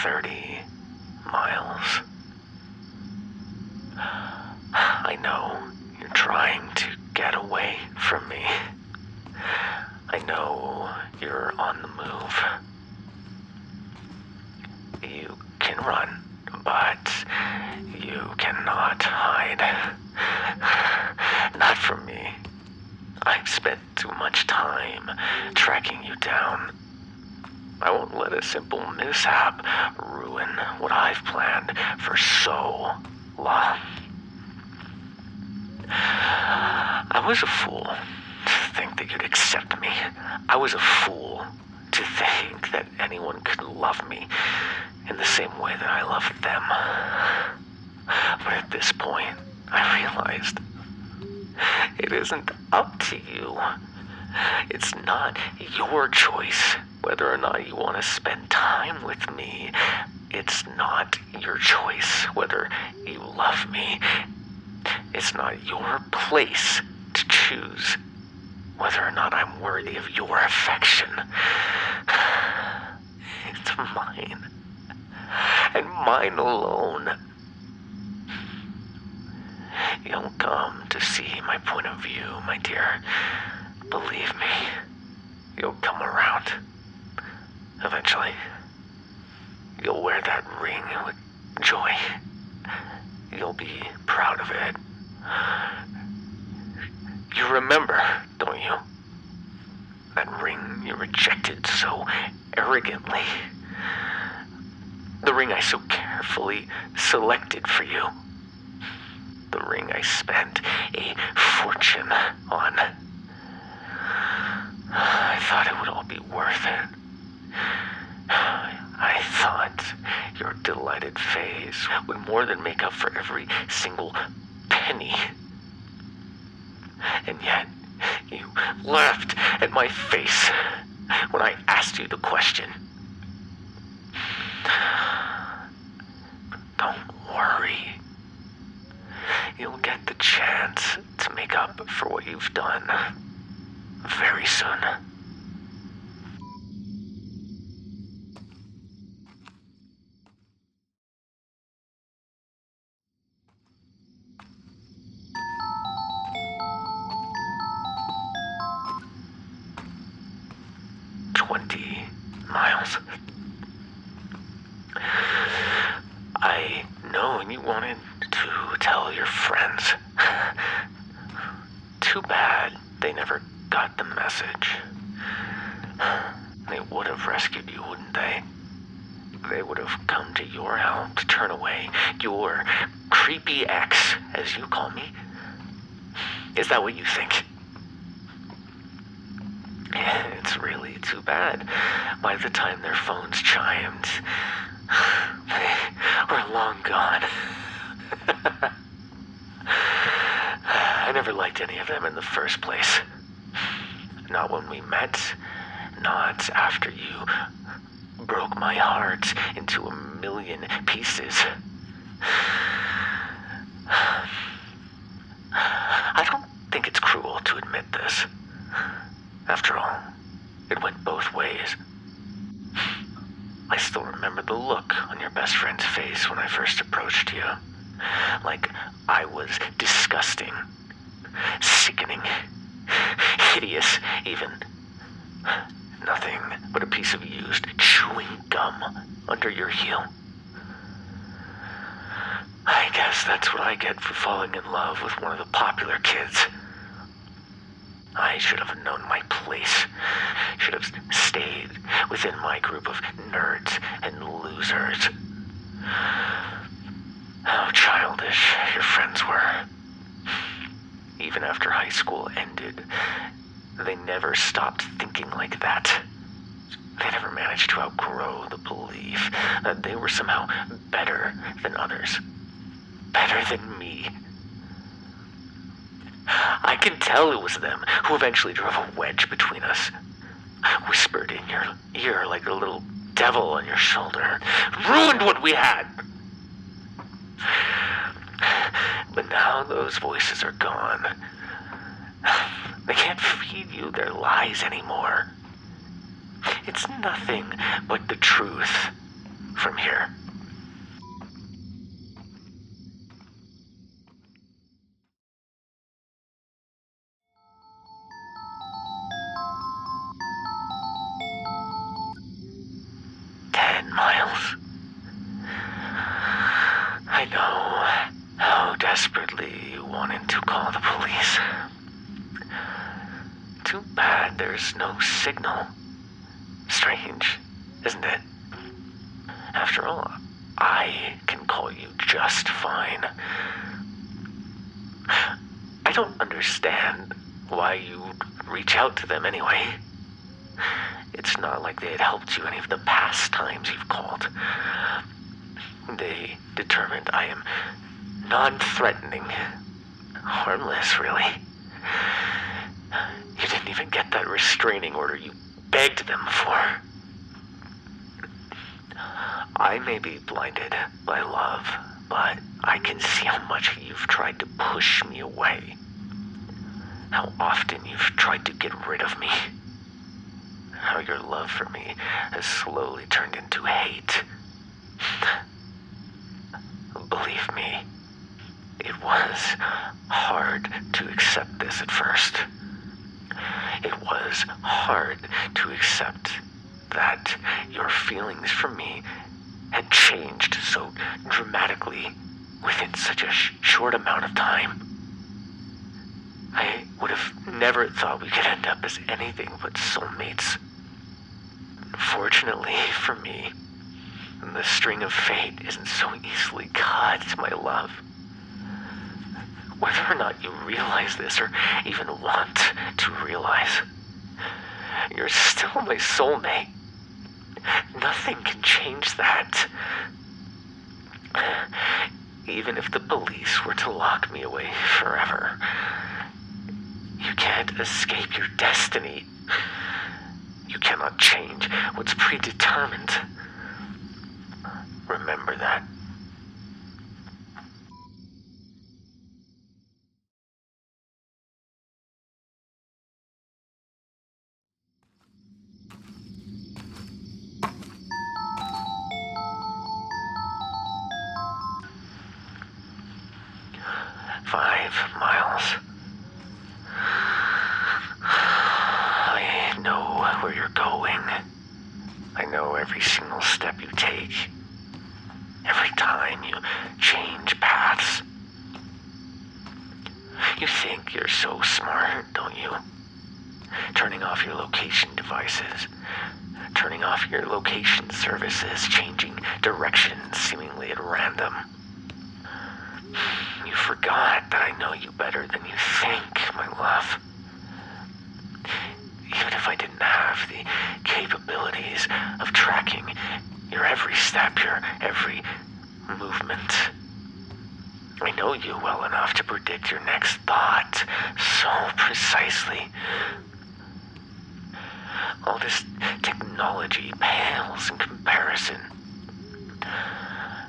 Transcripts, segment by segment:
30 miles. I know you're trying to get away from me. I know you're on the move. You can run, but you cannot hide. Not from me. I've spent too much time tracking you down. I won't let a simple mishap ruin what I've planned for so long. I was a fool to think that you'd accept me. I was a fool to think that anyone could love me in the same way that I love them. But at this point, I realized it isn't up to you. It's not your choice whether or not you want to spend time with me. It's not your choice whether you love me. It's not your place to choose whether or not I'm worthy of your affection. It's mine, and mine alone. You'll come to see my point of view, my dear. Believe me, you'll come around. Eventually, you'll wear that ring with joy. You'll be proud of it. You remember, don't you? That ring you rejected so arrogantly. The ring I so carefully selected for you. The ring I spent a fortune on. I thought it would all be worth it. I thought your delighted face would more than make up for every single penny. And yet, you laughed at my face when I asked you the question. Don't worry. You'll get the chance to make up for what you've done very soon. Miles. I know you wanted to tell your friends. Too bad they never got the message. They would have rescued you, wouldn't they? They would have come to your help to turn away your creepy ex, as you call me. Is that what you think? It's really too bad. By the time their phones chimed, they were long gone. I never liked any of them in the first place. Not when we met, not after you broke my heart into a million pieces. I don't think it's cruel to admit this. After all, it went both ways. I still remember the look on your best friend's face when I first approached you. Like I was disgusting, sickening, hideous even. Nothing but a piece of used chewing gum under your heel. I guess that's what I get for falling in love with one of the popular kids. I should have known my place. Should have stayed within my group of nerds and losers. How childish your friends were. Even after high school ended, they never stopped thinking like that. They never managed to outgrow the belief that they were somehow better than others. Better than me. I can tell it was them who eventually drove a wedge between us. Whispered in your ear like a little devil on your shoulder. Ruined what we had! But now those voices are gone. They can't feed you their lies anymore. It's nothing but the truth. from here. Miles. I know how desperately you wanted to call the police. Too bad there's no signal. Strange, isn't it? After all, I can call you just fine. I don't understand why you'd reach out to them anyway. It's not like they had helped you any of the past times you've called. They determined I am non-threatening. Harmless, really. You didn't even get that restraining order you begged them for. I may be blinded by love, but I can see how much you've tried to push me away. How often you've tried to get rid of me. How your love for me has slowly turned into hate. Believe me, it was hard to accept this at first. It was hard to accept that your feelings for me had changed so dramatically within such a short amount of time. I would have never thought we could end up as anything but soulmates. Fortunately for me, the string of fate isn't so easily cut, my love. Whether or not you realize this or even want to realize, you're still my soulmate. Nothing can change that. Even if the police were to lock me away forever, you can't escape your destiny. You cannot change what's predetermined. Remember that. $5 miles. I know where you're going. I know every single step you take. Every time you change paths. You think you're so smart, don't you? Turning off your location devices. Turning off your location services, changing directions seemingly at random. You forgot that I know you better than you think, my love. Even if I didn't have the capabilities of tracking your every step, your every movement, I know you well enough to predict your next thought so precisely. All this technology pales in comparison.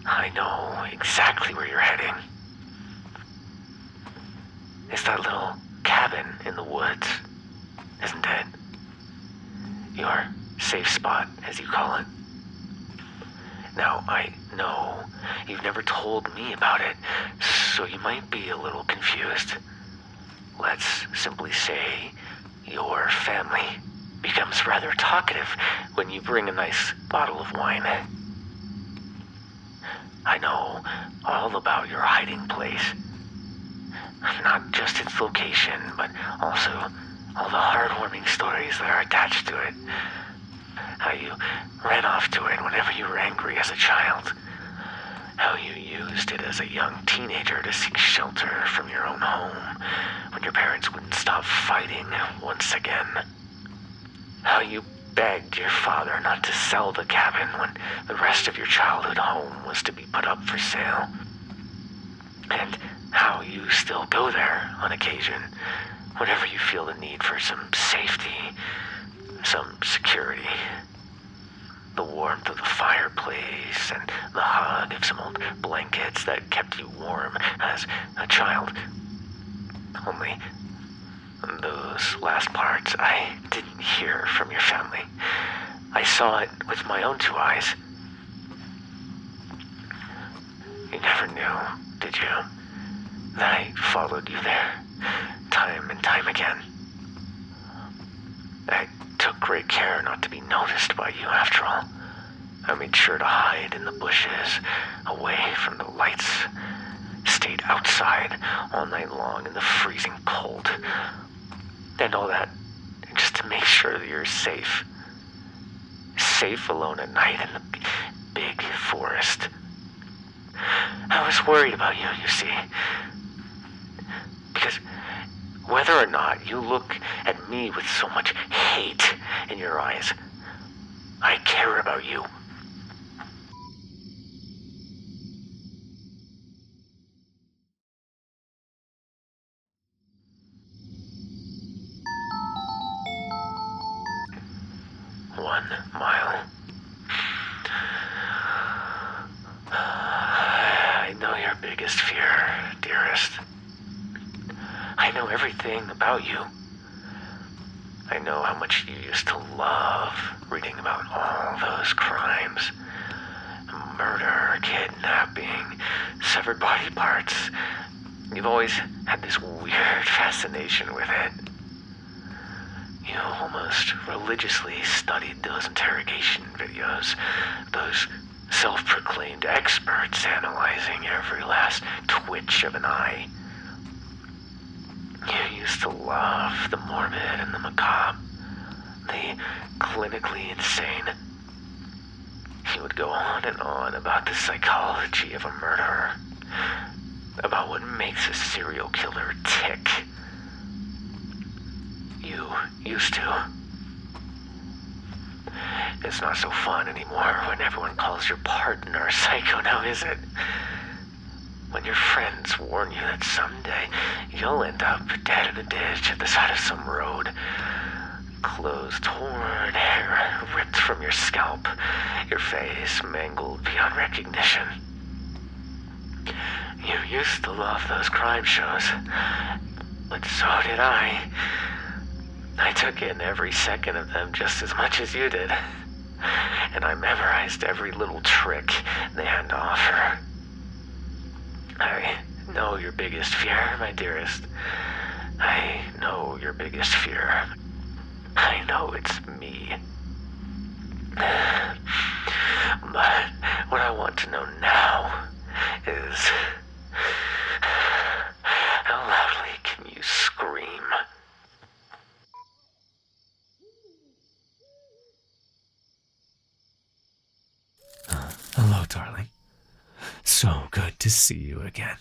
I know exactly where you're heading. It's that little cabin in the woods, isn't it? Your safe spot, as you call it. Now, I know you've never told me about it, so you might be a little confused. Let's simply say your family becomes rather talkative when you bring a nice bottle of wine. I know all about your hiding place. Not just its location, but also all the heartwarming stories that are attached to it. How you ran off to it whenever you were angry as a child. How you used it as a young teenager to seek shelter from your own home when your parents wouldn't stop fighting once again. How you begged your father not to sell the cabin when the rest of your childhood home was to be put up for sale. And how you still go there on occasion whenever you feel the need for some safety, some security. The warmth of the fireplace and the hug of some old blankets that kept you warm as a child. Only those last parts I didn't hear from your family. I saw it with my own two eyes. did you? That I followed you there, time and time again. I took great care not to be noticed by you, after all. I made sure to hide in the bushes, away from the lights. Stayed outside all night long in the freezing cold. And all that, just to make sure that you're safe. Safe alone at night in the big forest. I was worried about you, you see. Because whether or not you look at me with so much hate in your eyes, I care about you. One mile. I know your biggest fear, dearest. I know everything about you. I know how much you used to love reading about all those crimes. Murder, kidnapping, severed body parts. You've always had this weird fascination with it. You almost religiously studied those interrogation videos, those self-proclaimed experts analyzing every last twitch of an eye. You used to love the morbid and the macabre, the clinically insane. He would go on and on about the psychology of a murderer, about what makes a serial killer tick. You used to. It's not so fun anymore when everyone calls your partner a psycho now, is it? When your friends warn you that someday you'll end up dead in a ditch at the side of some road. Clothes torn, hair ripped from your scalp, your face mangled beyond recognition. You used to love those crime shows, but so did I. I took in every second of them just as much as you did. And I memorized every little trick they had to offer. I know your biggest fear, my dearest. I know your biggest fear. I know it's me. But what I want to know now is, how loudly can you scream? Hello, darling. So good to see you again.